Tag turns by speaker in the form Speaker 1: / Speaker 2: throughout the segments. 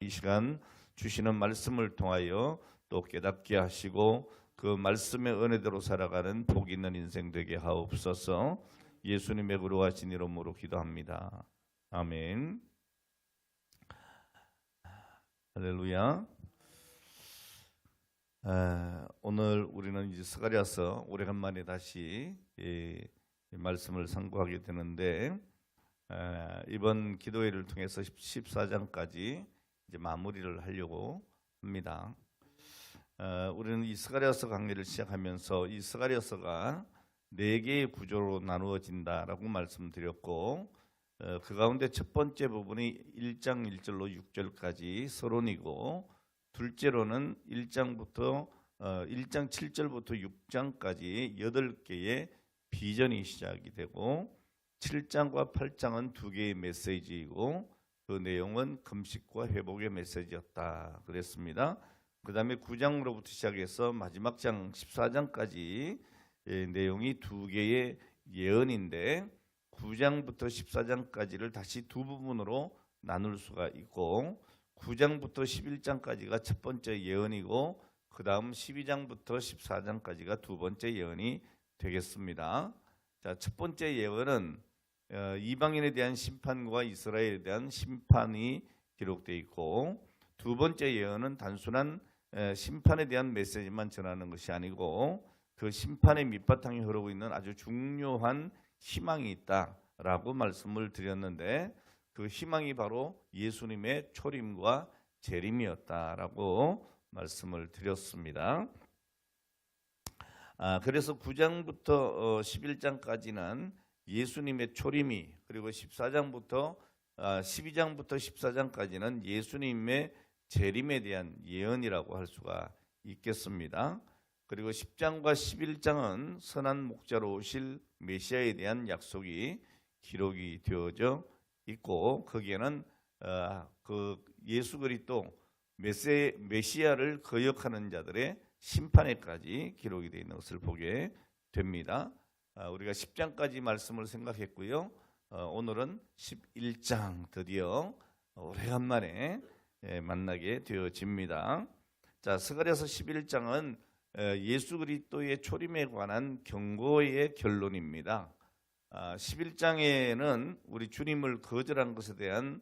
Speaker 1: 이 시간 주시는 말씀을 통하여 또 깨닫게 하시고 그 말씀의 은혜대로 살아가는 복 있는 인생 되게 하옵소서. 예수님의 거룩하신 이름으로 기도합니다. 아멘. 할렐루야. 오늘 우리는 이제 스가랴서 오래간만에 다시 말씀을 상고하게 되는데 이번 기도회를 통해서 14장까지 이제 마무리를 하려고 합니다. 우리는 이 스가랴서 강의를 시작하면서 이 스가랴서가 4개의 구조로 나누어진다라고 말씀드렸고 그 가운데 첫 번째 부분이 1장 1절로 6절까지 서론이고 둘째로는 1장 7절부터 6장까지 8개의 비전이 시작이 되고 7장과 8장은 2개의 메시지이고 그 내용은 금식과 회복의 메시지였다 그랬습니다. 그 다음에 9장으로부터 시작해서 마지막 장 14장까지 내용이 2개의 예언인데 9장부터 14장까지를 다시 두 부분으로 나눌 수가 있고 9장부터 11장까지가 첫 번째 예언이고 그 다음 12장부터 14장까지가 두 번째 예언이 되겠습니다. 자, 첫 번째 예언은 이방인에 대한 심판과 이스라엘에 대한 심판이 기록되어 있고 두 번째 예언은 단순한 심판에 대한 메시지만 전하는 것이 아니고 그 심판의 밑바탕에 흐르고 있는 아주 중요한 희망이 있다라고 말씀을 드렸는데 그 희망이 바로 예수님의 초림과 재림이었다라고 말씀을 드렸습니다. 그래서 9장부터 11장까지는 예수님의 초림이 그리고 12장부터 14장까지는 예수님의 재림에 대한 예언이라고 할 수가 있겠습니다. 그리고 10장과 11장은 선한 목자로 오실 메시아에 대한 약속이 기록이 되어져 있고 거기에는 그 예수 그리스도 메시아를 거역하는 자들의 심판에까지 기록이 되어 있는 것을 보게 됩니다. 우리가 10장까지 말씀을 생각했고요. 오늘은 11장 드디어 오래간만에 만나게 되어집니다. 자, 스가랴서 11장은 예수 그리스도의 초림에 관한 경고의 결론입니다. 11장에는 우리 주님을 거절한 것에 대한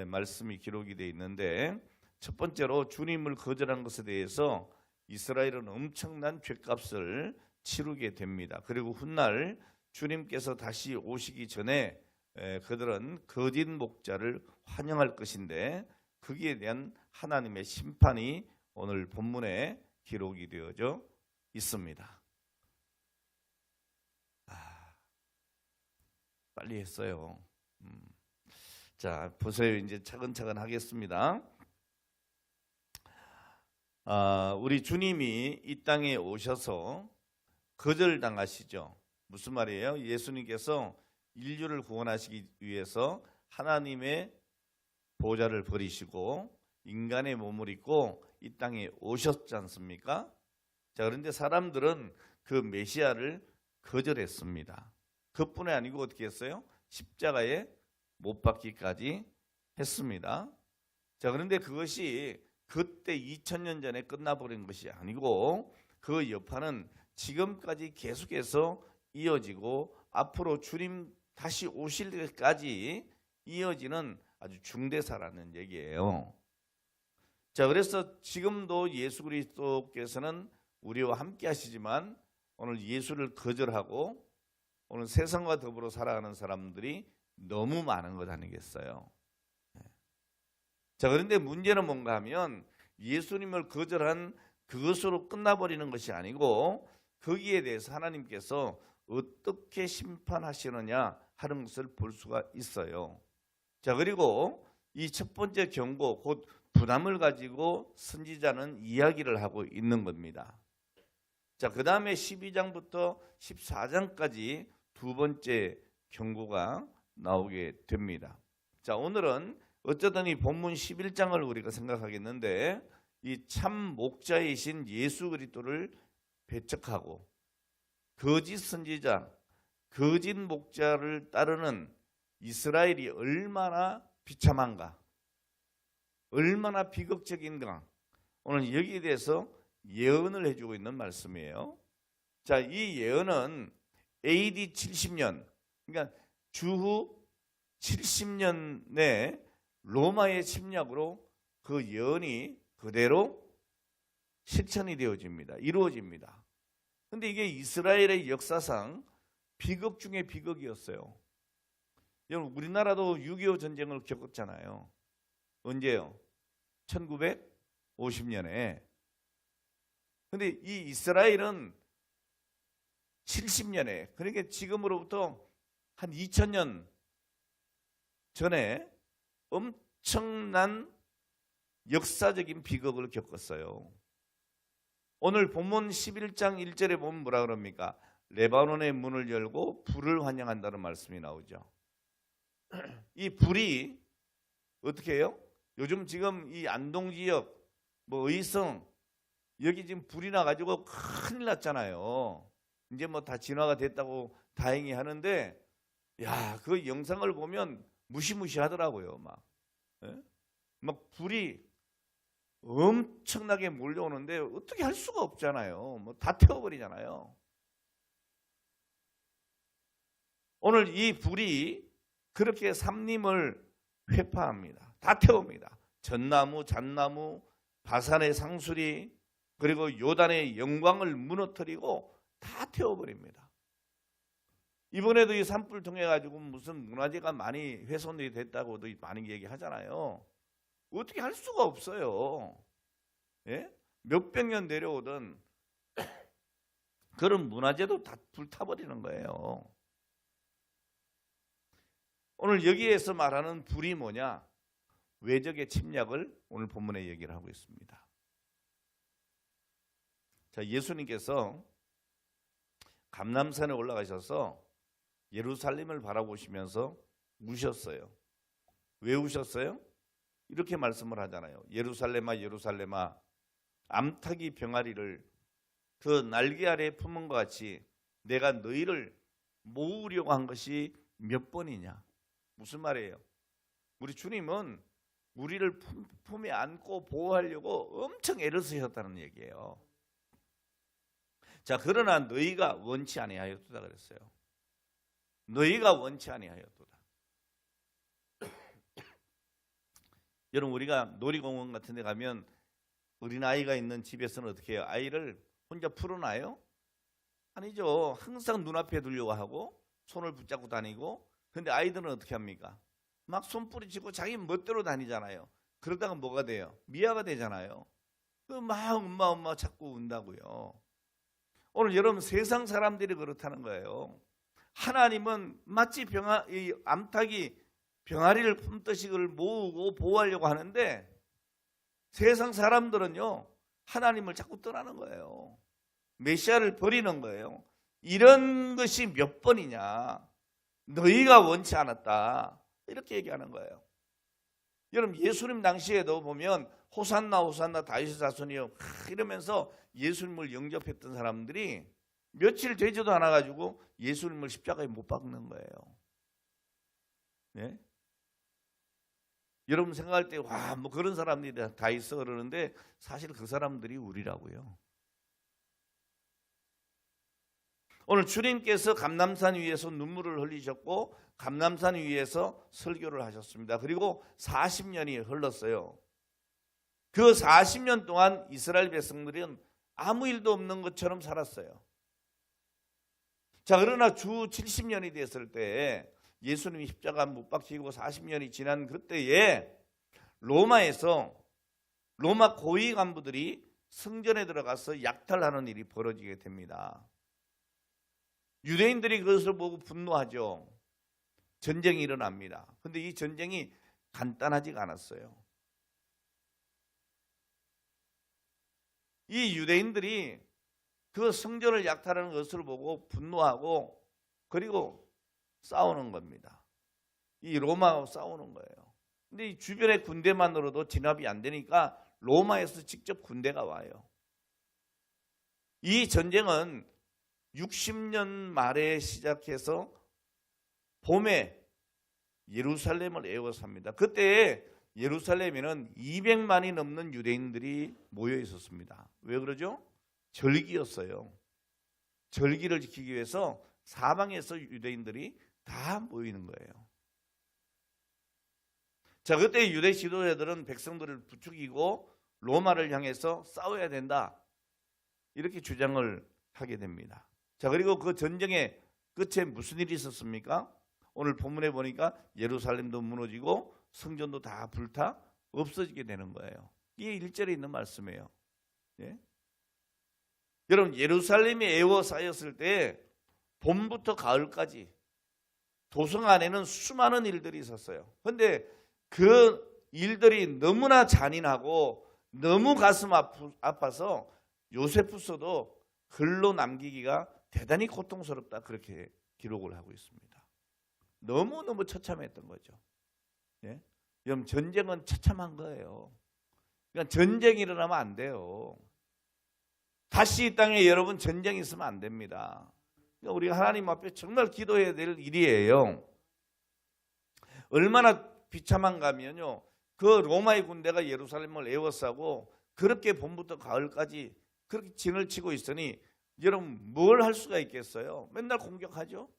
Speaker 1: 말씀이 기록이 되어 있는데 첫 번째로 주님을 거절한 것에 대해서 이스라엘은 엄청난 죗값을 치르게 됩니다. 그리고 훗날 주님께서 다시 오시기 전에 그들은 거짓 목자를 환영할 것인데 거기에 대한 하나님의 심판이 오늘 본문에 기록이 되어져 있습니다. 빨리 했어요. 자, 보세요. 이제 차근차근 하겠습니다. 우리 주님이 이 땅에 오셔서 거절당하시죠. 무슨 말이에요? 예수님께서 인류를 구원하시기 위해서 하나님의 보좌를 버리시고 인간의 몸을 입고 이 땅에 오셨지 않습니까? 자, 그런데 사람들은 그 메시아를 거절했습니다. 그뿐이 아니고 어떻게 했어요? 십자가에 못 박기까지 했습니다. 자, 그런데 그것이 그때 2000년 전에 끝나버린 것이 아니고 그 여파는 지금까지 계속해서 이어지고 앞으로 주님 다시 오실 때까지 이어지는 아주 중대사라는 얘기예요. 자, 그래서 지금도 예수 그리스도께서는 우리와 함께 하시지만 오늘 예수를 거절하고 오늘 세상과 더불어 살아가는 사람들이 너무 많은 것 아니겠어요? 자, 그런데 문제는 뭔가 하면 예수님을 거절한 그것으로 끝나버리는 것이 아니고 거기에 대해서 하나님께서 어떻게 심판하시느냐 하는 것을 볼 수가 있어요. 자, 그리고 이 첫 번째 경고, 곧 부담을 가지고 선지자는 이야기를 하고 있는 겁니다. 자, 그 다음에 12장부터 14장까지 두 번째 경고가 나오게 됩니다. 자, 오늘은 어쨌든 이 본문 11장을 우리가 생각하겠는데 이 참 목자이신 예수 그리스도를 배척하고 거짓 선지자, 거짓 목자를 따르는 이스라엘이 얼마나 비참한가. 얼마나 비극적인가, 오늘 여기에 대해서 예언을 해주고 있는 말씀이에요. 자, 이 예언은 AD 70년, 그러니까 주후 70년 내 로마의 침략으로 그 예언이 그대로 실천이 되어집니다. 이루어집니다. 근데 이게 이스라엘의 역사상 비극 중에 비극이었어요. 여러분, 우리나라도 6.25 전쟁을 겪었잖아요. 언제요? 1950년에. 근데 이 이스라엘은 70년에, 그러니까 지금으로부터 한 2000년 전에 엄청난 역사적인 비극을 겪었어요. 오늘 본문 11장 1절에 보면 뭐라 그럽니까? 레바논의 문을 열고 불을 환영한다는 말씀이 나오죠. 이 불이 어떻게 해요? 요즘 지금 이 안동 지역, 뭐 의성, 여기 지금 불이 나가지고 큰일 났잖아요. 이제 뭐 다 진화가 됐다고 다행히 하는데, 야, 그 영상을 보면 무시무시하더라고요. 막 불이 엄청나게 몰려오는데 어떻게 할 수가 없잖아요. 뭐 다 태워버리잖아요. 오늘 이 불이 그렇게 삼림을 회파합니다. 다 태웁니다. 전나무, 잣나무, 바산의 상수리, 그리고 요단의 영광을 무너뜨리고 다 태워버립니다. 이번에도 이 산불 통해 가지고 무슨 문화재가 많이 훼손이 됐다고도 많이 얘기하잖아요. 어떻게 할 수가 없어요. 예? 몇백 년 내려오던 그런 문화재도 다 불타버리는 거예요. 오늘 여기에서 말하는 불이 뭐냐? 외적의 침략을 오늘 본문에 얘기를 하고 있습니다. 자, 예수님께서 감람산에 올라가셔서 예루살렘을 바라보시면서 우셨어요. 왜 우셨어요? 이렇게 말씀을 하잖아요. 예루살렘아 예루살렘아, 암탉이 병아리를 그 날개 아래 품은 것 같이 내가 너희를 모으려고 한 것이 몇 번이냐. 무슨 말이에요? 우리 주님은 우리를 품에 안고 보호하려고 엄청 애를 쓰셨다는 얘기예요. 자, 그러나 너희가 원치 아니하였도다 그랬어요. 너희가 원치 아니하였도다. 여러분, 우리가 놀이공원 같은 데 가면 어린아이가 있는 집에서는 어떻게 해요? 아이를 혼자 풀어놔요? 아니죠. 항상 눈앞에 두려고 하고 손을 붙잡고 다니고, 근데 아이들은 어떻게 합니까? 막 손뿌리 쥐고 자기 멋대로 다니잖아요. 그러다가 뭐가 돼요? 미아가 되잖아요. 막 엄마 자꾸 운다고요. 오늘 여러분, 세상 사람들이 그렇다는 거예요. 하나님은 마치 이 암탉이 병아리를 품듯이 그걸 모으고 보호하려고 하는데, 세상 사람들은요 하나님을 자꾸 떠나는 거예요. 메시아를 버리는 거예요. 이런 것이 몇 번이냐. 너희가 원치 않았다, 이렇게 얘기하는 거예요. 여러분, 예수님 당시에도 보면 호산나 호산나 다윗의 자손이여 이러면서 예수님을 영접했던 사람들이 며칠 되지도 않아 가지고 예수님을 십자가에 못 박는 거예요. 네? 여러분 생각할 때 와, 뭐 그런 사람들이 다 있어 그러는데 사실 그 사람들이 우리라고요. 오늘 주님께서 감람산 위에서 눈물을 흘리셨고 감람산 위에서 설교를 하셨습니다. 그리고 40년이 흘렀어요. 그 40년 동안 이스라엘 백성들은 아무 일도 없는 것처럼 살았어요. 자, 그러나 주 70년이 됐을 때 예수님이 십자가 못 박히고 40년이 지난 그때에 로마에서 로마 고위 간부들이 성전에 들어가서 약탈하는 일이 벌어지게 됩니다. 유대인들이 그것을 보고 분노하죠. 전쟁이 일어납니다. 그런데 이 전쟁이 간단하지가 않았어요. 이 유대인들이 그 성전을 약탈하는 것을 보고 분노하고 그리고 싸우는 겁니다. 이 로마하고 싸우는 거예요. 근데 이 주변의 군대만으로도 진압이 안 되니까 로마에서 직접 군대가 와요. 이 전쟁은 60년 말에 시작해서 봄에 예루살렘을 에워쌉니다. 그때 예루살렘에는 200만이 넘는 유대인들이 모여 있었습니다. 왜 그러죠? 절기였어요. 절기를 지키기 위해서 사방에서 유대인들이 다 모이는 거예요. 자, 그때 유대 지도자들은 백성들을 부추기고 로마를 향해서 싸워야 된다, 이렇게 주장을 하게 됩니다. 자, 그리고 그 전쟁의 끝에 무슨 일이 있었습니까? 오늘 본문에 보니까 예루살렘도 무너지고 성전도 다 불타 없어지게 되는 거예요. 이게 1절에 있는 말씀이에요. 예? 여러분, 예루살렘이 에워싸였을 때 봄부터 가을까지 도성 안에는 수많은 일들이 있었어요. 그런데 그 일들이 너무나 잔인하고 너무 가슴 아파서 요세푸서도 글로 남기기가 대단히 고통스럽다, 그렇게 기록을 하고 있습니다. 너무너무 처참했던 거죠. 예? 여러분, 전쟁은 처참한 거예요. 그러니까 전쟁이 일어나면 안 돼요. 다시 이 땅에 여러분 전쟁이 있으면 안 됩니다. 그러니까 우리가 하나님 앞에 정말 기도해야 될 일이에요. 얼마나 비참한가 하면요, 그 로마의 군대가 예루살렘을 에워싸고 그렇게 봄부터 가을까지 그렇게 진을 치고 있으니 여러분 뭘 할 수가 있겠어요? 맨날 공격하죠.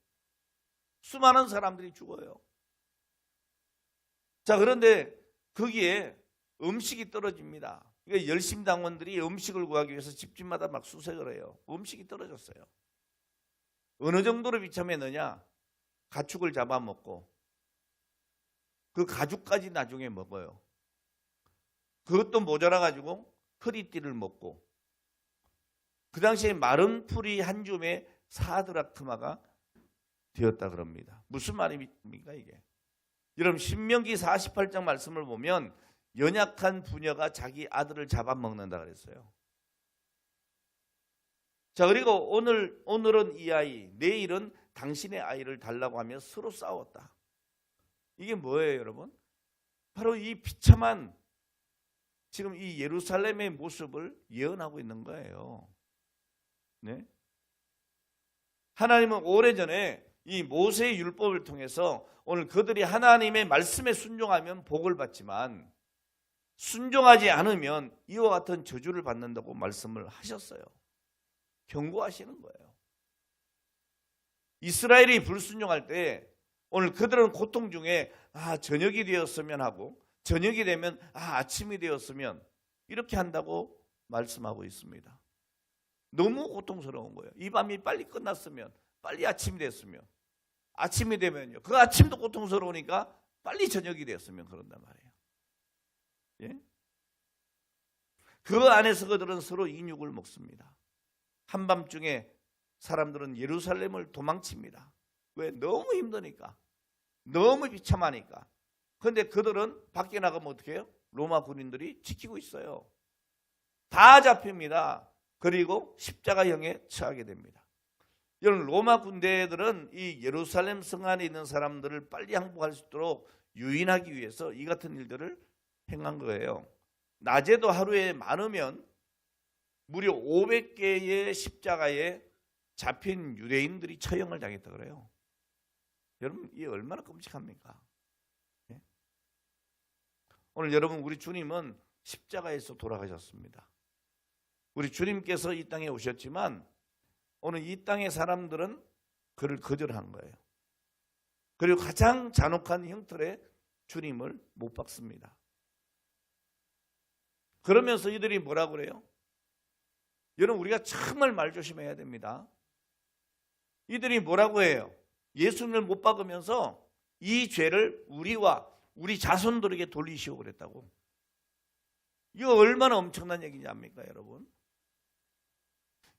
Speaker 1: 수많은 사람들이 죽어요. 자, 그런데 거기에 음식이 떨어집니다. 그러니까 열심당원들이 음식을 구하기 위해서 집집마다 막 수색을 해요. 음식이 떨어졌어요. 어느 정도로 비참했느냐? 가축을 잡아먹고 그 가죽까지 나중에 먹어요. 그것도 모자라가지고 허리띠를 먹고, 그 당시에 마른 풀이 한 줌에 4드락트마가 되었다 그럽니다. 무슨 말입니까 이게? 여러분, 신명기 48장 말씀을 보면 연약한 부녀가 자기 아들을 잡아먹는다 그랬어요. 자, 그리고 오늘은 이 아이, 내일은 당신의 아이를 달라고 하며 서로 싸웠다. 이게 뭐예요, 여러분? 바로 이 비참한 지금 이 예루살렘의 모습을 예언하고 있는 거예요. 네? 하나님은 오래전에 이 모세의 율법을 통해서 오늘 그들이 하나님의 말씀에 순종하면 복을 받지만 순종하지 않으면 이와 같은 저주를 받는다고 말씀을 하셨어요. 경고하시는 거예요. 이스라엘이 불순종할 때 오늘 그들은 고통 중에 저녁이 되었으면 하고, 저녁이 되면 아침이 되었으면, 이렇게 한다고 말씀하고 있습니다. 너무 고통스러운 거예요. 이 밤이 빨리 끝났으면, 빨리 아침이 됐으면, 아침이 되면요, 그 아침도 고통스러우니까 빨리 저녁이 됐으면 그런단 말이에요. 예? 그 안에서 그들은 서로 인육을 먹습니다. 한밤중에 사람들은 예루살렘을 도망칩니다. 왜? 너무 힘드니까, 너무 비참하니까. 그런데 그들은 밖에 나가면 어떻게 해요? 로마 군인들이 지키고 있어요. 다 잡힙니다. 그리고 십자가형에 처하게 됩니다. 여러분, 로마 군대들은 이 예루살렘 성 안에 있는 사람들을 빨리 항복할 수 있도록 유인하기 위해서 이 같은 일들을 행한 거예요. 낮에도 하루에 많으면 무려 500개의 십자가에 잡힌 유대인들이 처형을 당했다 그래요. 여러분, 이게 얼마나 끔찍합니까? 예? 오늘 여러분, 우리 주님은 십자가에서 돌아가셨습니다. 우리 주님께서 이 땅에 오셨지만 오늘 이 땅의 사람들은 그를 거절한 거예요. 그리고 가장 잔혹한 형틀에 주님을 못 박습니다. 그러면서 이들이 뭐라고 그래요? 여러분, 우리가 정말 말 조심해야 됩니다. 이들이 뭐라고 해요? 예수님을 못 박으면서 이 죄를 우리와 우리 자손들에게 돌리시오 그랬다고. 이거 얼마나 엄청난 얘기인지 압니까, 여러분?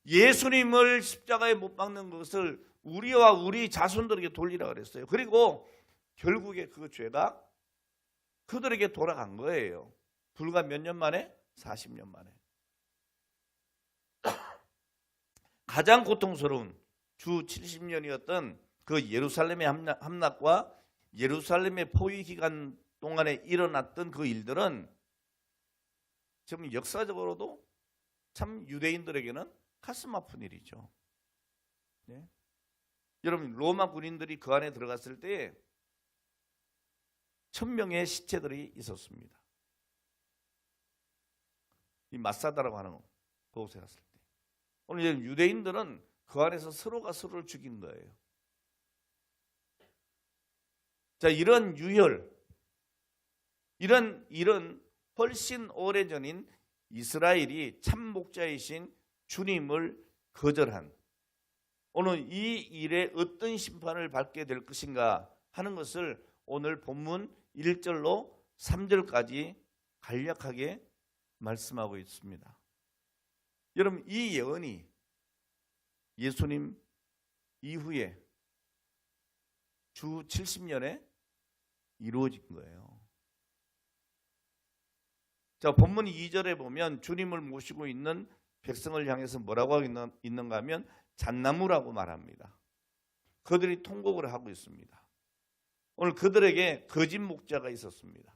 Speaker 1: 예수님을 십자가에 못 박는 것을 우리와 우리 자손들에게 돌리라 그랬어요. 그리고 결국에 그 죄가 그들에게 돌아간 거예요. 불과 몇 년 만에? 40년 만에. 가장 고통스러운 주 70년이었던 그 예루살렘의 함락과 예루살렘의 포위 기간 동안에 일어났던 그 일들은 지금 역사적으로도 참 유대인들에게는 가슴 아픈 일이죠. 네? 여러분, 로마 군인들이 그 안에 들어갔을 때 1000명의 시체들이 있었습니다. 이 마사다라고 하는 그곳에 갔을 때. 오늘 유대인들은 그 안에서 서로가 서로를 죽인 거예요. 자, 이런 유혈, 이런 훨씬 오래전인 이스라엘이 참 목자이신 주님을 거절한, 오늘 이 일에 어떤 심판을 받게 될 것인가 하는 것을 오늘 본문 1절로 3절까지 간략하게 말씀하고 있습니다. 여러분, 이 예언이 예수님 이후에 주 70년에 이루어진 거예요. 자, 본문 2절에 보면 주님을 모시고 있는 백성을 향해서 뭐라고 하고 있는가 하면 잣나무라고 말합니다. 그들이 통곡을 하고 있습니다. 오늘 그들에게 거짓 목자가 있었습니다.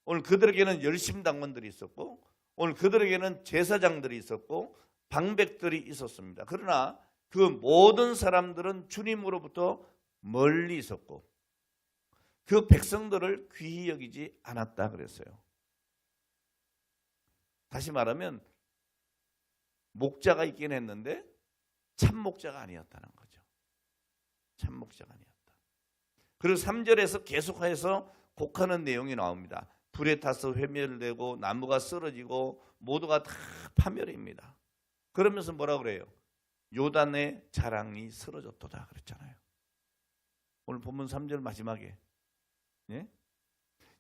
Speaker 1: 오늘 그들에게는 열심당원들이 있었고, 오늘 그들에게는 제사장들이 있었고, 방백들이 있었습니다. 그러나 그 모든 사람들은 주님으로부터 멀리 있었고 그 백성들을 귀히 여기지 않았다 그랬어요. 다시 말하면 목자가 있긴 했는데 참 목자가 아니었다는 거죠. 참 목자가 아니었다. 그리고 3절에서 계속해서 곡하는 내용이 나옵니다. 불에 타서 회멸되고 나무가 쓰러지고 모두가 다 파멸입니다. 그러면서 뭐라 그래요? 요단의 자랑이 쓰러졌도다 그랬잖아요. 오늘 본문 3절 마지막에. 예?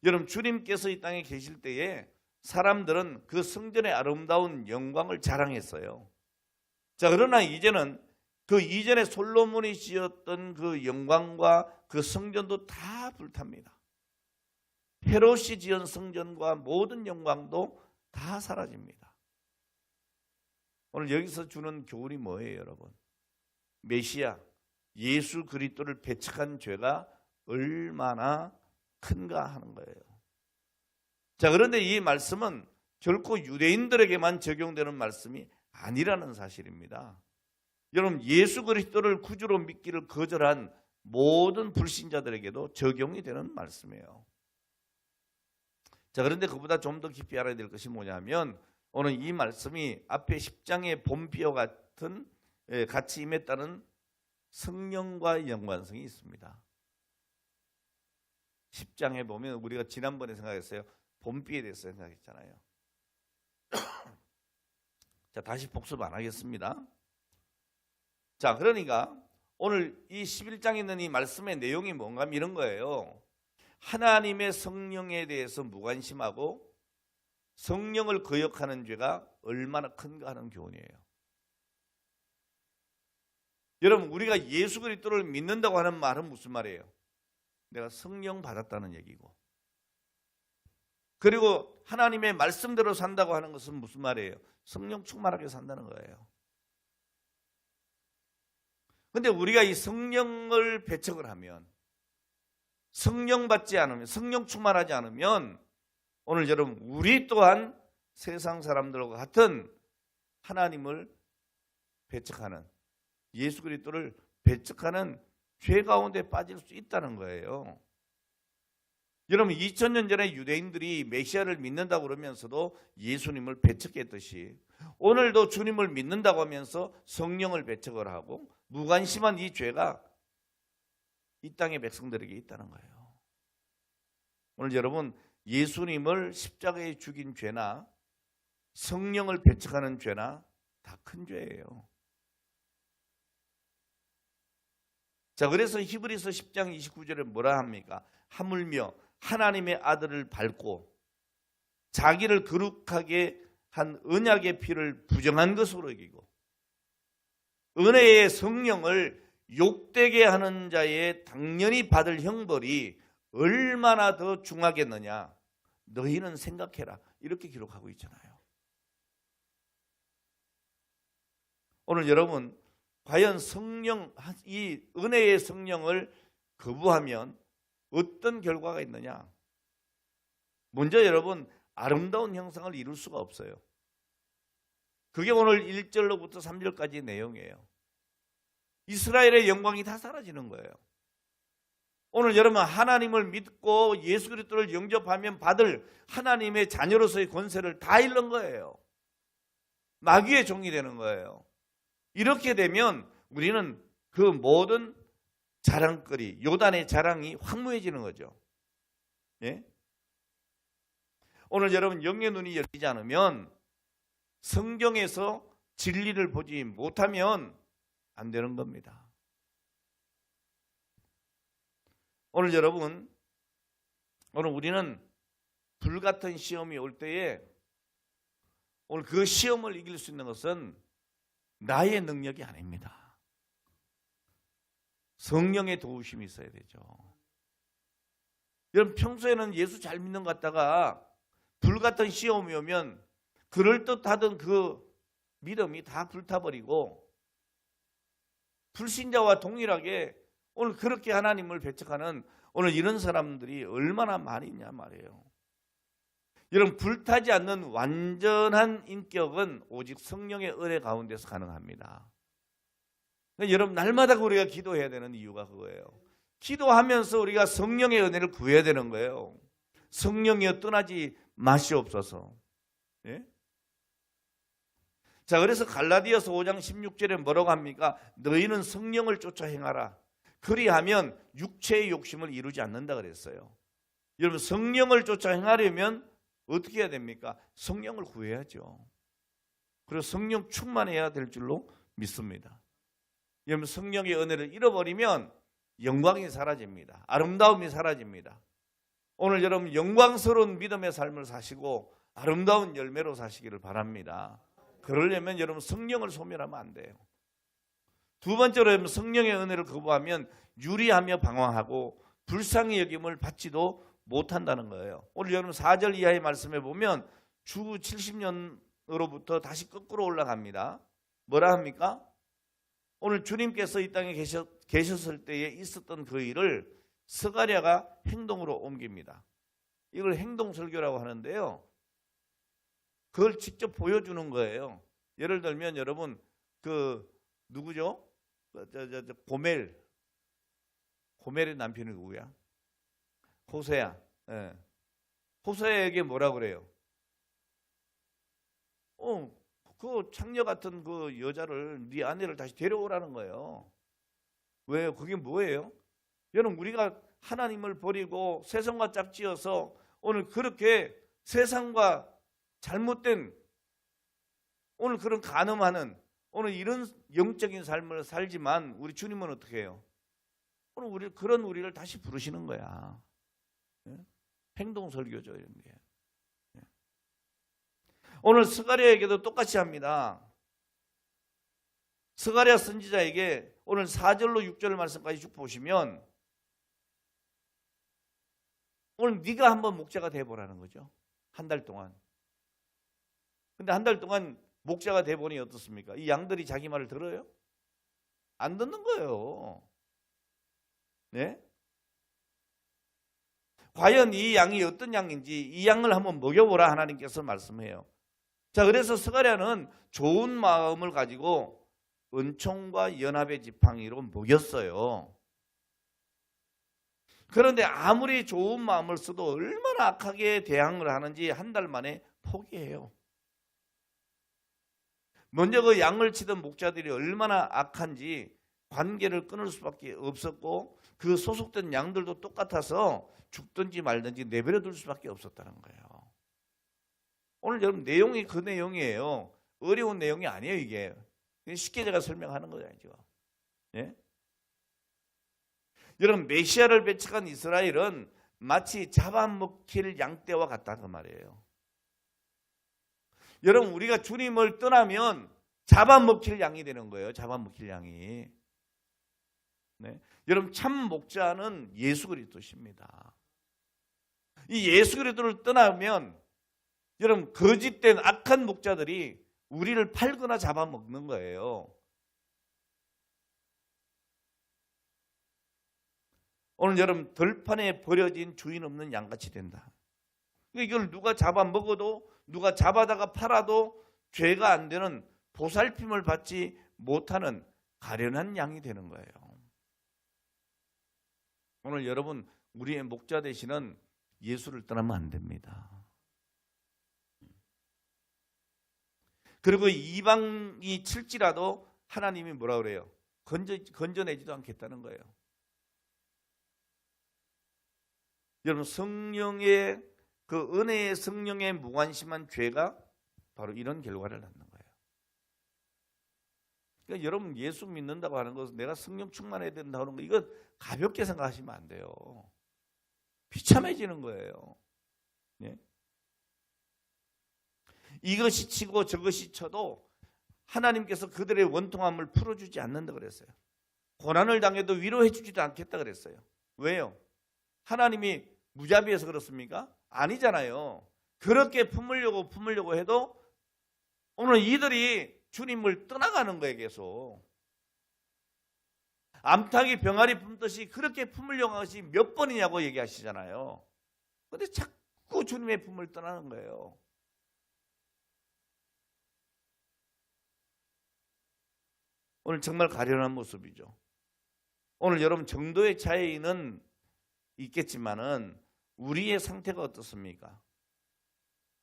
Speaker 1: 여러분, 주님께서 이 땅에 계실 때에 사람들은 그 성전의 아름다운 영광을 자랑했어요. 자, 그러나 이제는 그 이전에 솔로몬이 지었던 그 영광과 그 성전도 다 불탑니다. 헤롯이 지은 성전과 모든 영광도 다 사라집니다. 오늘 여기서 주는 교훈이 뭐예요, 여러분? 메시아 예수 그리스도를 배척한 죄가 얼마나 큰가 하는 거예요. 자, 그런데 이 말씀은 결코 유대인들에게만 적용되는 말씀이 아니라는 사실입니다. 여러분, 예수 그리스도를 구주로 믿기를 거절한 모든 불신자들에게도 적용이 되는 말씀이에요. 자, 그런데 그보다 좀 더 깊이 알아야 될 것이 뭐냐면 오늘 이 말씀이 앞에 10장의 봄비와 같은 같이 임했다는 성령과 연관성이 있습니다. 10장에 보면 우리가 지난번에 생각했어요. 봄비에 대해서 생각했잖아요. 자, 다시 복습 안 하겠습니다. 자, 그러니까 오늘 이 11장에 있는 이 말씀의 내용이 뭔가 이런 거예요. 하나님의 성령에 대해서 무관심하고 성령을 거역하는 죄가 얼마나 큰가 하는 교훈이에요. 여러분, 우리가 예수 그리스도를 믿는다고 하는 말은 무슨 말이에요? 내가 성령 받았다는 얘기고, 그리고 하나님의 말씀대로 산다고 하는 것은 무슨 말이에요? 성령 충만하게 산다는 거예요. 그런데 우리가 이 성령을 배척을 하면, 성령 받지 않으면, 성령 충만하지 않으면 오늘 여러분, 우리 또한 세상 사람들과 같은 하나님을 배척하는, 예수 그리스도를 배척하는 죄 가운데 빠질 수 있다는 거예요. 여러분, 2000년 전에 유대인들이 메시아를 믿는다고 그러면서도 예수님을 배척했듯이 오늘도 주님을 믿는다고 하면서 성령을 배척을 하고 무관심한 이 죄가 이 땅의 백성들에게 있다는 거예요. 오늘 여러분, 예수님을 십자가에 죽인 죄나 성령을 배척하는 죄나 다 큰 죄예요. 자, 그래서 히브리서 10장 29절에 뭐라 합니까? 하물며 하나님의 아들을 밟고 자기를 거룩하게 한 언약의 피를 부정한 것으로 여기고 은혜의 성령을 욕되게 하는 자의 당연히 받을 형벌이 얼마나 더 중하겠느냐, 너희는 생각해라, 이렇게 기록하고 있잖아요. 오늘 여러분, 과연 성령, 이 은혜의 성령을 거부하면 어떤 결과가 있느냐? 먼저 여러분, 아름다운 형상을 이룰 수가 없어요. 그게 오늘 1절로부터 3절까지의 내용이에요. 이스라엘의 영광이 다 사라지는 거예요. 오늘 여러분 하나님을 믿고 예수 그리스도를 영접하면 받을 하나님의 자녀로서의 권세를 다 잃는 거예요. 마귀의 종이 되는 거예요. 이렇게 되면 우리는 그 모든 자랑거리, 요단의 자랑이 황무해지는 거죠. 예? 오늘 여러분 영의 눈이 열리지 않으면 성경에서 진리를 보지 못하면 안 되는 겁니다. 오늘 여러분, 오늘 우리는 불같은 시험이 올 때에 오늘 그 시험을 이길 수 있는 것은 나의 능력이 아닙니다. 성령의 도우심이 있어야 되죠. 여러분 평소에는 예수 잘 믿는 것 같다가 불같은 시험이 오면 그럴듯하던 그 믿음이 다 불타버리고 불신자와 동일하게 오늘 그렇게 하나님을 배척하는 오늘 이런 사람들이 얼마나 많이 있냐 말이에요. 여러분 불타지 않는 완전한 인격은 오직 성령의 은혜 가운데서 가능합니다. 여러분 날마다 우리가 기도해야 되는 이유가 그거예요. 기도하면서 우리가 성령의 은혜를 구해야 되는 거예요. 성령이여 떠나지 마시옵소서. 예? 자, 그래서 갈라디아서 5장 16절에 뭐라고 합니까? 너희는 성령을 쫓아 행하라. 그리하면 육체의 욕심을 이루지 않는다 그랬어요. 여러분 성령을 쫓아 행하려면 어떻게 해야 됩니까? 성령을 구해야죠. 그리고 성령 충만해야 될 줄로 믿습니다. 여러분 성령의 은혜를 잃어버리면 영광이 사라집니다. 아름다움이 사라집니다. 오늘 여러분 영광스러운 믿음의 삶을 사시고 아름다운 열매로 사시기를 바랍니다. 그러려면 여러분 성령을 소멸하면 안 돼요. 두 번째로 여러분 성령의 은혜를 거부하면 유리하며 방황하고 불쌍히 여김을 받지도 못한다는 거예요. 오늘 여러분 4절 이하의 말씀에 보면 주 70년으로부터 다시 거꾸로 올라갑니다. 뭐라 합니까? 오늘 주님께서 이 땅에 계셨을 때에 있었던 그 일을 스가랴가 행동으로 옮깁니다. 이걸 행동설교라고 하는데요. 그걸 직접 보여주는 거예요. 예를 들면 여러분 그 누구죠? 고멜의 남편이 누구야? 호세야. 예. 호세에게 뭐라 그래요? 그 창녀 같은 그 여자를 네 아내를 다시 데려오라는 거예요. 왜요? 그게 뭐예요? 여러분 우리가 하나님을 버리고 세상과 짝지어서 오늘 그렇게 세상과 잘못된 오늘 그런 간음하는 오늘 이런 영적인 삶을 살지만 우리 주님은 어떻게 해요? 오늘 그런 우리를 다시 부르시는 거야. 예? 행동설교죠 이런 게. 예. 오늘 스가랴에게도 똑같이 합니다. 스가랴 선지자에게 오늘 4절로 6절 말씀까지 쭉 보시면 오늘 네가 한번 목자가 돼보라는 거죠. 한 달 동안. 근데 한 달 동안 목자가 돼보니 어떻습니까? 이 양들이 자기 말을 들어요? 안 듣는 거예요. 네? 과연 이 양이 어떤 양인지 이 양을 한번 먹여보라 하나님께서 말씀해요. 자, 그래서 스가랴는 좋은 마음을 가지고 은총과 연합의 지팡이로 먹였어요. 그런데 아무리 좋은 마음을 써도 얼마나 악하게 대항을 하는지 한 달 만에 포기해요. 먼저 그 양을 치던 목자들이 얼마나 악한지 관계를 끊을 수밖에 없었고 그 소속된 양들도 똑같아서 죽든지 말든지 내버려 둘 수밖에 없었다는 거예요. 오늘 여러분 내용이 그 내용이에요. 어려운 내용이 아니에요 이게. 쉽게 제가 설명하는 거예요 지금. 예? 여러분 메시아를 배척한 이스라엘은 마치 잡아먹힐 양떼와 같다 그 말이에요. 여러분 우리가 주님을 떠나면 잡아먹힐 양이 되는 거예요. 잡아먹힐 양이. 네. 여러분 참 목자는 예수 그리스도십니다. 이 예수 그리스도를 떠나면 여러분 거짓된 악한 목자들이 우리를 팔거나 잡아먹는 거예요. 오늘 여러분 들판에 버려진 주인 없는 양같이 된다. 이걸 누가 잡아먹어도 누가 잡아다가 팔아도 죄가 안 되는 보살핌을 받지 못하는 가련한 양이 되는 거예요. 오늘 여러분 우리의 목자 되시는 예수를 떠나면 안 됩니다. 그리고 이방이 칠지라도 하나님이 뭐라 그래요? 건져내지도 않겠다는 거예요. 여러분 성령의 그 은혜의 성령의 무관심한 죄가 바로 이런 결과를 낳는 거예요. 그러니까 여러분 예수 믿는다고 하는 것은 내가 성령 충만해야 된다고 하는 거 이거 가볍게 생각하시면 안 돼요. 비참해지는 거예요. 예? 이것이 치고 저것이 쳐도 하나님께서 그들의 원통함을 풀어주지 않는다 그랬어요. 고난을 당해도 위로해 주지도 않겠다 그랬어요. 왜요? 하나님이 무자비해서 그렇습니까? 아니잖아요. 그렇게 품으려고 해도 오늘 이들이 주님을 떠나가는 거예요. 계속. 암탉이 병아리 품듯이 그렇게 품으려고 한 것이 몇 번이냐고 얘기하시잖아요. 그런데 자꾸 주님의 품을 떠나는 거예요. 오늘 정말 가련한 모습이죠. 오늘 여러분 정도의 차이는 있겠지만은 우리의 상태가 어떻습니까?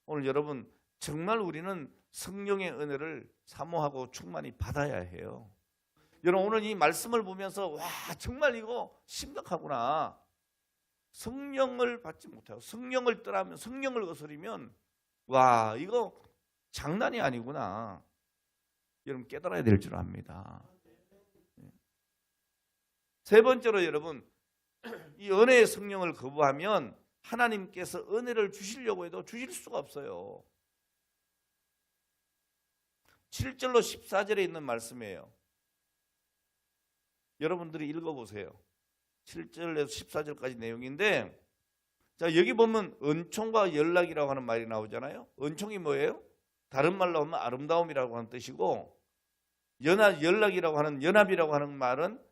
Speaker 1: 오늘 여러분 정말 우리는 성령의 은혜를 사모하고 충만히 받아야 해요. 여러분 오늘 이 말씀을 보면서 와 정말 이거 심각하구나. 성령을 받지 못하고 성령을 떠나면 성령을 거스리면 와 이거 장난이 아니구나. 여러분 깨달아야 될 줄 압니다. 세 번째로 여러분 이 은혜의 성령을 거부하면 하나님께서 은혜를 주시려고 해도 주실 수가 없어요. 7절로 14절에 있는 말씀이에요. 여러분들이 읽어보세요. 7절에서 14절까지 내용인데 자 여기 보면 은총과 연락이라고 하는 말이 나오잖아요. 은총이 뭐예요? 다른 말로 하면 아름다움이라고 하는 뜻이고 연락이라고 하는 연합이라고 하는 말은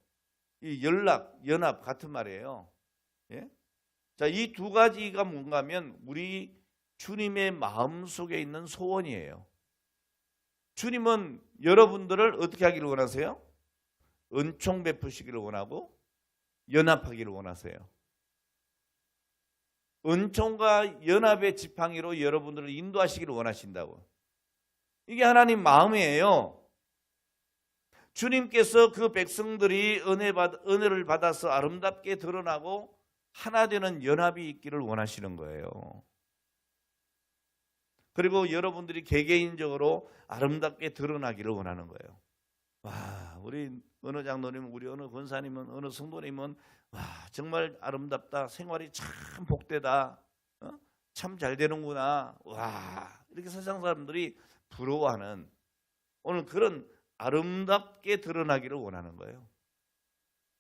Speaker 1: 이 연합 같은 말이에요. 예? 자, 이 두 가지가 뭔가 하면 우리 주님의 마음 속에 있는 소원이에요. 주님은 여러분들을 어떻게 하기를 원하세요? 은총 베푸시기를 원하고 연합하기를 원하세요. 은총과 연합의 지팡이로 여러분들을 인도하시기를 원하신다고. 이게 하나님 마음이에요. 주님께서 그 백성들이 은혜를 받아서 아름답게 드러나고 하나 되는 연합이 있기를 원하시는 거예요. 그리고 여러분들이 개개인적으로 아름답게 드러나기를 원하는 거예요. 와, 우리 어느 장로님은 우리 어느 권사님은 어느 성도님은 와 정말 아름답다. 생활이 참 복되다. 참 잘 되는구나. 와 이렇게 세상 사람들이 부러워하는 오늘 그런 아름답게 드러나기를 원하는 거예요.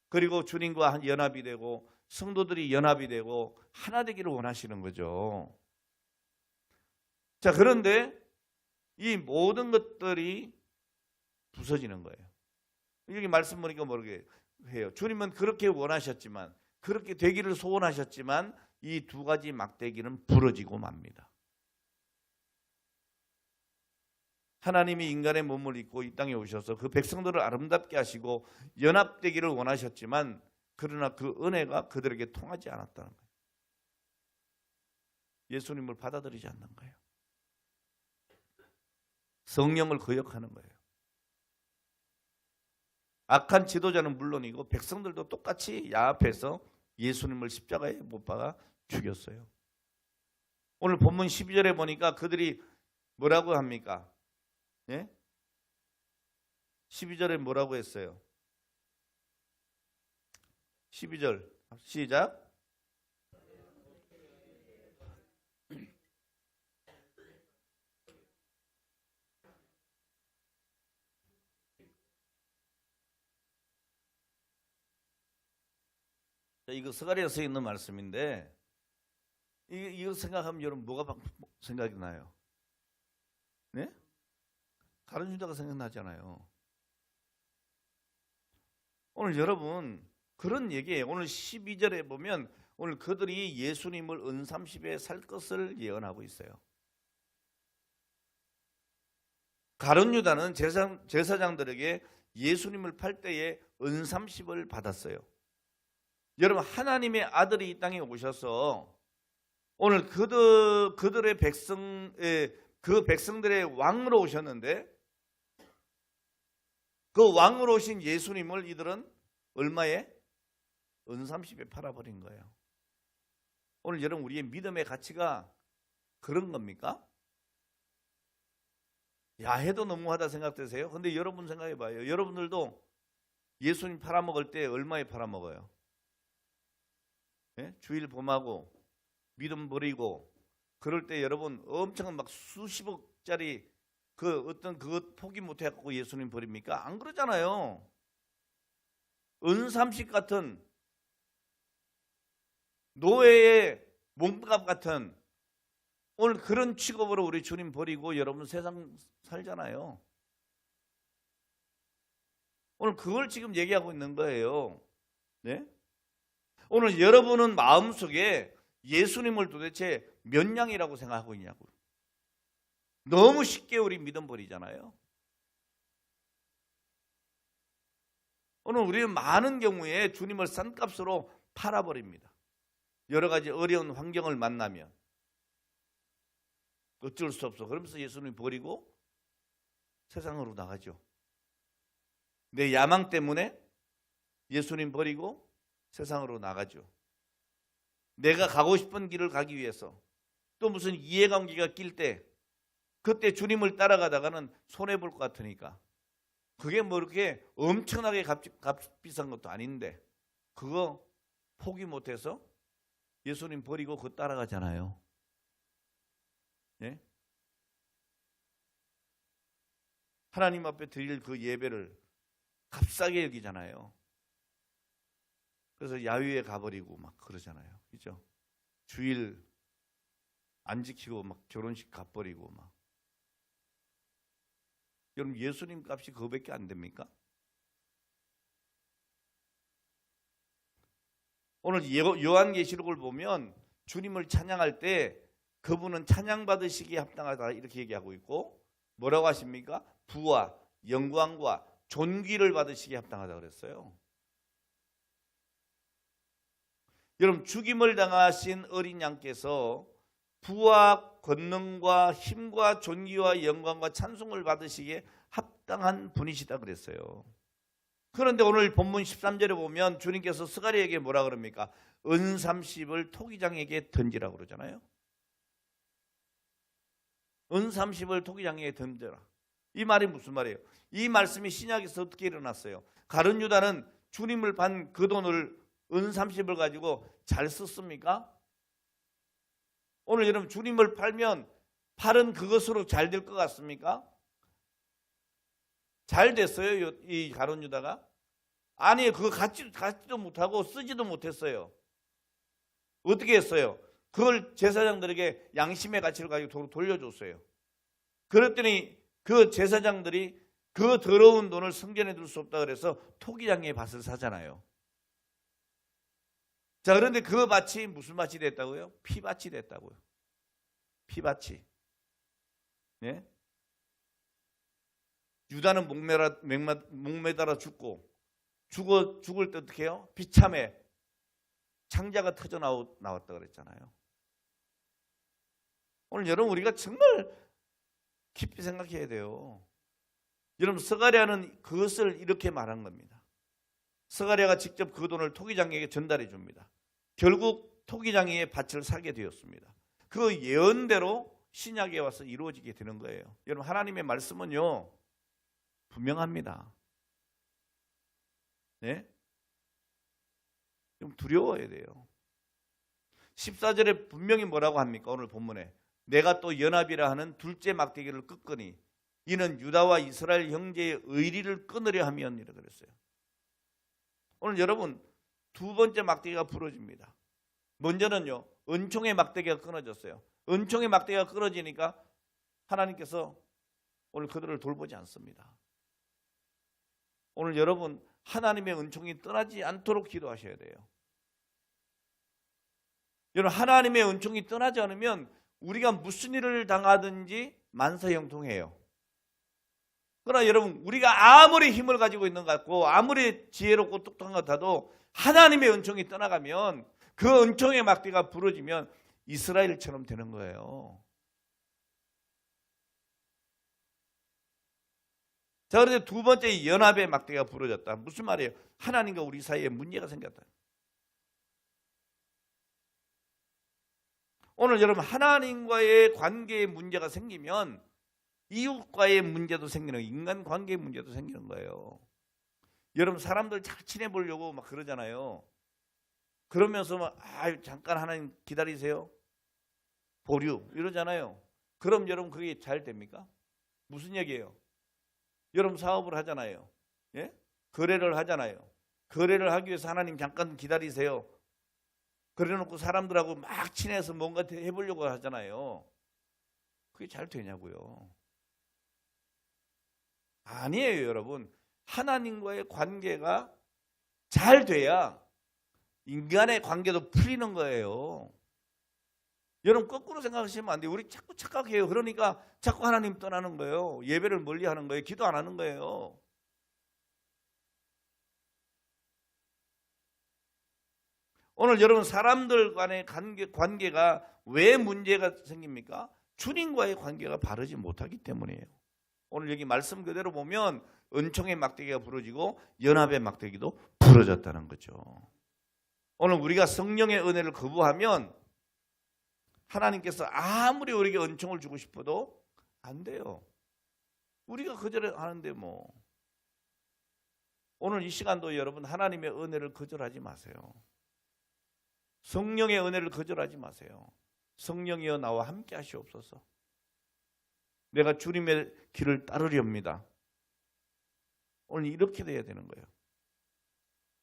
Speaker 1: 그리고 주님과 연합이 되고 성도들이 연합이 되고 하나 되기를 원하시는 거죠. 자, 그런데 이 모든 것들이 부서지는 거예요. 여기 말씀 보니까 모르게 해요. 주님은 그렇게 원하셨지만 그렇게 되기를 소원하셨지만 이 두 가지 막대기는 부러지고 맙니다. 하나님이 인간의 몸을 입고 이 땅에 오셔서 그 백성들을 아름답게 하시고 연합되기를 원하셨지만 그러나 그 은혜가 그들에게 통하지 않았다는 거예요. 예수님을 받아들이지 않는 거예요. 성령을 거역하는 거예요. 악한 지도자는 물론이고 백성들도 똑같이 야합해서 예수님을 십자가에 못 박아 죽였어요. 오늘 본문 12절에 보니까 그들이 뭐라고 합니까? 예? 12절에 뭐라고 했어요? 12절 시작. 이거 서가리에서 있는 말씀인데 이거 생각하면 여러분 뭐가 생각이 나요? 네? 가룟 유다가 생각나잖아요. 오늘 여러분 그런 얘기예요. 오늘 12절에 보면 오늘 그들이 예수님을 은30에 살 것을 예언하고 있어요. 가룟 유다는 제사장들에게 예수님을 팔 때에 은30을 받았어요. 여러분, 하나님의 아들이 이 땅에 오셔서 오늘 그들의 그 백성들의 왕으로 오셨는데, 그 왕으로 오신 예수님을 이들은 얼마에? 은30에 팔아버린 거예요. 오늘 여러분, 우리의 믿음의 가치가 그런 겁니까? 야해도 너무하다 생각되세요? 근데 여러분 생각해 봐요. 여러분들도 예수님 팔아먹을 때 얼마에 팔아먹어요? 예? 주일 범하고 믿음 버리고 그럴 때 여러분 엄청 막 수십억짜리 그 어떤 그것 포기 못해갖고 예수님 버립니까? 안 그러잖아요. 은30 같은 노예의 몸값 같은 오늘 그런 취급으로 우리 주님 버리고 여러분 세상 살잖아요. 오늘 그걸 지금 얘기하고 있는 거예요. 네? 오늘 여러분은 마음속에 예수님을 도대체 몇 양이라고 생각하고 있냐고요. 너무 쉽게 우리 믿음 버리잖아요. 오늘 우리는 많은 경우에 주님을 싼 값으로 팔아버립니다. 여러 가지 어려운 환경을 만나면 어쩔 수 없어. 그러면서 예수님 버리고 세상으로 나가죠. 내 야망 때문에 예수님 버리고 세상으로 나가죠. 내가 가고 싶은 길을 가기 위해서 또 무슨 이해관계가 낄 때 그때 주님을 따라가다가는 손해볼 것 같으니까 그게 뭐 이렇게 엄청나게 값비싼 것도 아닌데 그거 포기 못해서 예수님 버리고 그거 따라가잖아요. 예? 하나님 앞에 드릴 그 예배를 값싸게 여기잖아요. 그래서 야유회 가버리고 막 그러잖아요. 그죠? 주일 안 지키고 막 결혼식 가버리고 막. 여러분 예수님 값이 그거밖에 안 됩니까? 오늘 요한계시록을 보면 주님을 찬양할 때 그분은 찬양받으시기에 합당하다 이렇게 얘기하고 있고 뭐라고 하십니까? 부와 영광과 존귀를 받으시기에 합당하다 그랬어요. 여러분 죽임을 당하신 어린 양께서 부와 권능과 힘과 존귀와 영광과 찬송을 받으시기에 합당한 분이시다 그랬어요. 그런데 오늘 본문 13절에 보면 주님께서 스가랴에게 뭐라 그럽니까? 은30을 토기장에게 던지라고 그러잖아요. 은30을 토기장에게 던져라. 이 말이 무슨 말이에요? 이 말씀이 신약에서 어떻게 일어났어요? 가룟 유다는 주님을 판 그 돈을 은30을 가지고 잘 썼습니까? 오늘 여러분 주님을 팔면 팔은 그것으로 잘 될 것 같습니까? 잘 됐어요? 이 가룟 유다가? 아니 그거 갖지도 못하고 쓰지도 못했어요. 어떻게 했어요? 그걸 제사장들에게 양심의 가치를 가지고 돌려줬어요. 그랬더니 그 제사장들이 그 더러운 돈을 성전에 둘 수 없다 그래서 토기장의 밭을 사잖아요. 자, 그런데 그 밭이 무슨 밭이 됐다고요? 피밭이 됐다고요. 피밭이. 네? 유다는 목매달아 죽고 죽을 때 어떻게 해요? 비참해. 창자가 터져 나왔다 그랬잖아요. 오늘 여러분 우리가 정말 깊이 생각해야 돼요. 여러분 스가랴는 그것을 이렇게 말한 겁니다. 스가랴가 직접 그 돈을 토기장에게 전달해 줍니다. 결국 토기장의 밭을 사게 되었습니다. 그 예언대로 신약에 와서 이루어지게 되는 거예요. 여러분 하나님의 말씀은요 분명합니다. 네? 좀 두려워야 돼요. 14절에 분명히 뭐라고 합니까? 오늘 본문에 내가 또 연합이라 하는 둘째 막대기를 끄거니 이는 유다와 이스라엘 형제의 의리를 끊으려 함이었니라 그랬어요. 오늘 여러분 두 번째 막대기가 부러집니다. 먼저는요 은총의 막대기가 끊어졌어요. 은총의 막대기가 끊어지니까 하나님께서 오늘 그들을 돌보지 않습니다. 오늘 여러분 하나님의 은총이 떠나지 않도록 기도하셔야 돼요. 여러분 하나님의 은총이 떠나지 않으면 우리가 무슨 일을 당하든지 만사형통해요. 그러나 여러분 우리가 아무리 힘을 가지고 있는 것 같고 아무리 지혜롭고 똑똑한 것 같아도 하나님의 은총이 떠나가면 그 은총의 막대가 부러지면 이스라엘처럼 되는 거예요. 자, 그런데 두 번째 연합의 막대가 부러졌다. 무슨 말이에요? 하나님과 우리 사이에 문제가 생겼다. 오늘 여러분, 하나님과의 관계에 문제가 생기면 이웃과의 문제도 생기는 거예요. 인간관계의 문제도 생기는 거예요. 여러분, 사람들 잘 지내보려고 막 그러잖아요. 그러면서 막 잠깐 하나님 기다리세요. 보류 이러잖아요. 그럼 여러분 그게 잘 됩니까? 무슨 얘기예요? 여러분 사업을 하잖아요. 예? 거래를 하잖아요. 거래를 하기 위해서 하나님 잠깐 기다리세요. 그래놓고 사람들하고 막 친해서 뭔가 해보려고 하잖아요. 그게 잘 되냐고요? 아니에요, 여러분. 하나님과의 관계가 잘 돼야 인간의 관계도 풀리는 거예요. 여러분 거꾸로 생각하시면 안 돼요. 우리 자꾸 착각해요. 그러니까 자꾸 하나님 떠나는 거예요. 예배를 멀리 하는 거예요. 기도 안 하는 거예요. 오늘 여러분 사람들 간의 관계가 왜 문제가 생깁니까? 주님과의 관계가 바르지 못하기 때문이에요. 오늘 여기 말씀 그대로 보면 은총의 막대기가 부러지고 연합의 막대기도 부러졌다는 거죠. 오늘 우리가 성령의 은혜를 거부하면 하나님께서 아무리 우리에게 은총을 주고 싶어도 안 돼요. 우리가 거절하는데 뭐. 오늘 이 시간도 여러분 하나님의 은혜를 거절하지 마세요. 성령의 은혜를 거절하지 마세요. 성령이여 나와 함께 하시옵소서. 내가 주님의 길을 따르렵니다. 오늘 이렇게 돼야 되는 거예요.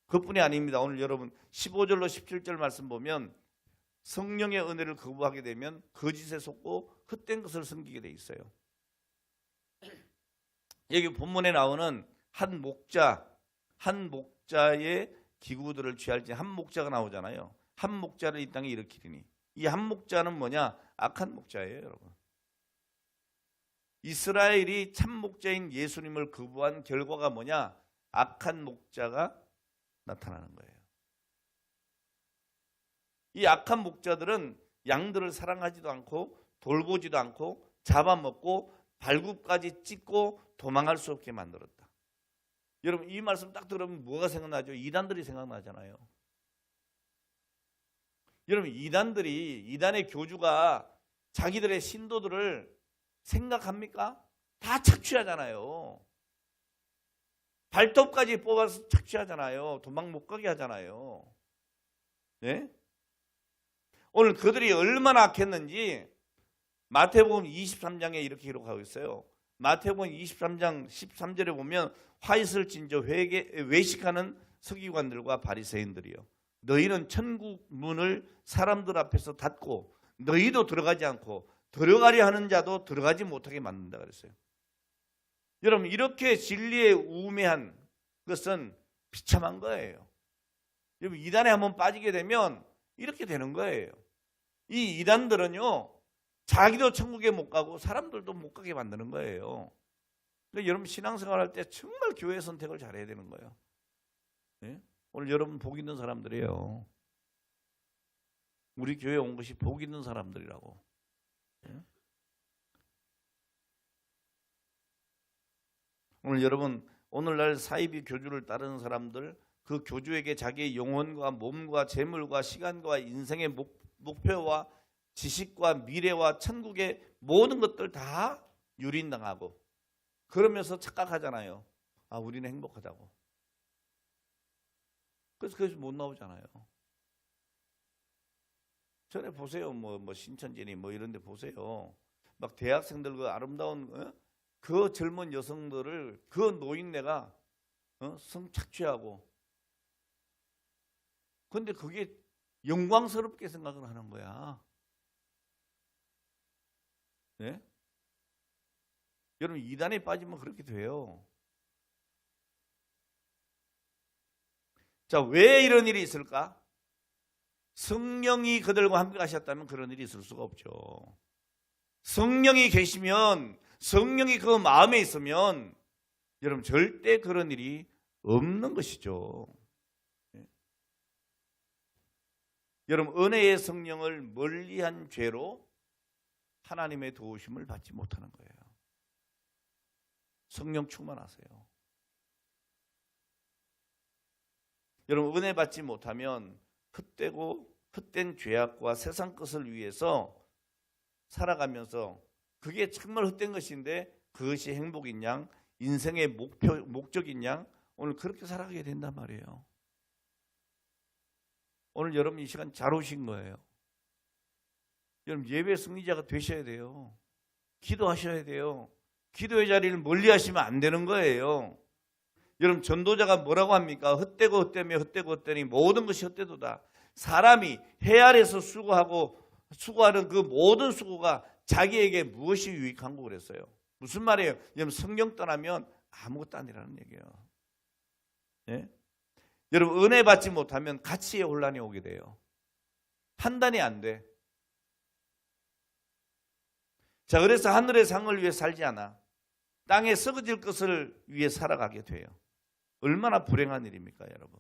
Speaker 1: 그뿐이 아닙니다. 오늘 여러분 15절로 17절 말씀 보면 성령의 은혜를 거부하게 되면 거짓에 속고 헛된 것을 섬기게 돼 있어요. 여기 본문에 나오는 한 목자의 기구들을 취할지 한 목자가 나오잖아요. 한 목자를 이 땅에 일으키리니. 이 한 목자는 뭐냐? 악한 목자예요, 여러분. 이스라엘이 참 목자인 예수님을 거부한 결과가 뭐냐? 악한 목자가 나타나는 거예요. 이 악한 목자들은 양들을 사랑하지도 않고 돌보지도 않고 잡아먹고 발굽까지 찢고 도망갈 수 없게 만들었다. 여러분 이 말씀 딱 들으면 뭐가 생각나죠? 이단들이 생각나잖아요. 여러분 이단의 교주가 자기들의 신도들을 생각합니까? 다 착취하잖아요. 발톱까지 뽑아서 착취하잖아요. 도망 못 가게 하잖아요. 네? 오늘 그들이 얼마나 악했는지 마태복음 23장에 이렇게 기록하고 있어요. 마태복음 23장 13절에 보면 화이슬 진저 외식하는 서기관들과 바리새인들이요. 너희는 천국 문을 사람들 앞에서 닫고 너희도 들어가지 않고 들어가려 하는 자도 들어가지 못하게 만든다 그랬어요. 여러분 이렇게 진리에 우매한 것은 비참한 거예요. 여러분 이단에 한번 빠지게 되면 이렇게 되는 거예요. 이 이단들은요 자기도 천국에 못 가고 사람들도 못 가게 만드는 거예요. 그러니까 여러분 신앙생활 할 때 정말 교회 선택을 잘해야 되는 거예요. 네? 오늘 여러분 복 있는 사람들이에요. 우리 교회에 온 것이 복 있는 사람들이라고. 네? 오늘 여러분 오늘날 사이비 교주를 따르는 사람들 그 교주에게 자기의 영혼과 몸과 재물과 시간과 인생의 목표와 지식과 미래와 천국의 모든 것들 다 유린당하고 그러면서 착각하잖아요. 아 우리는 행복하다고. 그래서 거기서 못 나오잖아요. 전에 보세요. 뭐 신천지니 뭐 이런 데 보세요. 막 대학생들 그 아름다운 그 젊은 여성들을 그 노인네가 성착취하고 근데 그게 영광스럽게 생각을 하는 거야. 네? 여러분 이단에 빠지면 그렇게 돼요. 자, 왜 이런 일이 있을까? 성령이 그들과 함께 가셨다면 그런 일이 있을 수가 없죠. 성령이 계시면 성령이 그 마음에 있으면 여러분 절대 그런 일이 없는 것이죠. 여러분, 은혜의 성령을 멀리한 죄로 하나님의 도우심을 받지 못하는 거예요. 성령 충만하세요. 여러분, 은혜 받지 못하면 헛된 죄악과 세상 것을 위해서 살아가면서 그게 정말 헛된 것인데 그것이 행복인 양, 인생의 목적인 양, 오늘 그렇게 살아가게 된단 말이에요. 오늘 여러분 이 시간 잘 오신 거예요. 여러분, 예배 승리자가 되셔야 돼요. 기도하셔야 돼요. 기도의 자리를 멀리 하시면 안 되는 거예요. 여러분, 전도자가 뭐라고 합니까? 헛되고 헛되며 헛되고 헛되니 모든 것이 헛되도다. 사람이 해 아래서 수고하는 그 모든 수고가 자기에게 무엇이 유익한고 그랬어요. 무슨 말이에요? 여러분, 성령 떠나면 아무것도 아니라는 얘기예요. 예? 여러분, 은혜 받지 못하면 가치의 혼란이 오게 돼요. 판단이 안 돼. 자, 그래서 하늘의 상을 위해 살지 않아. 땅에 썩어질 것을 위해 살아가게 돼요. 얼마나 불행한 일입니까, 여러분?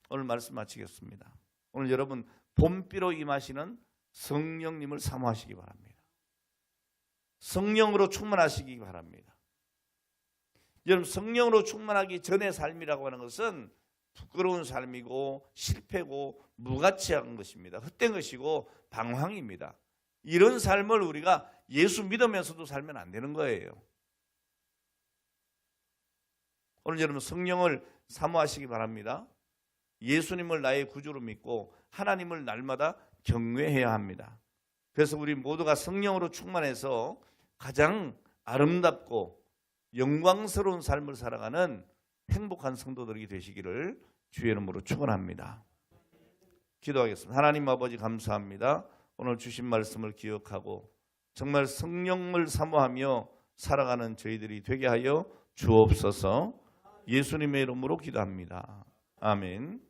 Speaker 1: 오늘 말씀 마치겠습니다. 오늘 여러분, 봄비로 임하시는 성령님을 사모하시기 바랍니다. 성령으로 충만하시기 바랍니다. 여러분, 성령으로 충만하기 전의 삶이라고 하는 것은 부끄러운 삶이고 실패고 무가치한 것입니다. 헛된 것이고 방황입니다. 이런 삶을 우리가 예수 믿으면서도 살면 안 되는 거예요. 오늘 여러분, 성령을 사모하시기 바랍니다. 예수님을 나의 구주로 믿고 하나님을 날마다 경외해야 합니다. 그래서 우리 모두가 성령으로 충만해서 가장 아름답고 영광스러운 삶을 살아가는 행복한 성도들이 되시기를 주의 이름으로 축원합니다. 기도하겠습니다. 하나님 아버지, 감사합니다. 오늘 주신 말씀을 기억하고 정말 성령을 사모하며 살아가는 저희들이 되게 하여 주옵소서. 예수님의 이름으로 기도합니다. 아멘.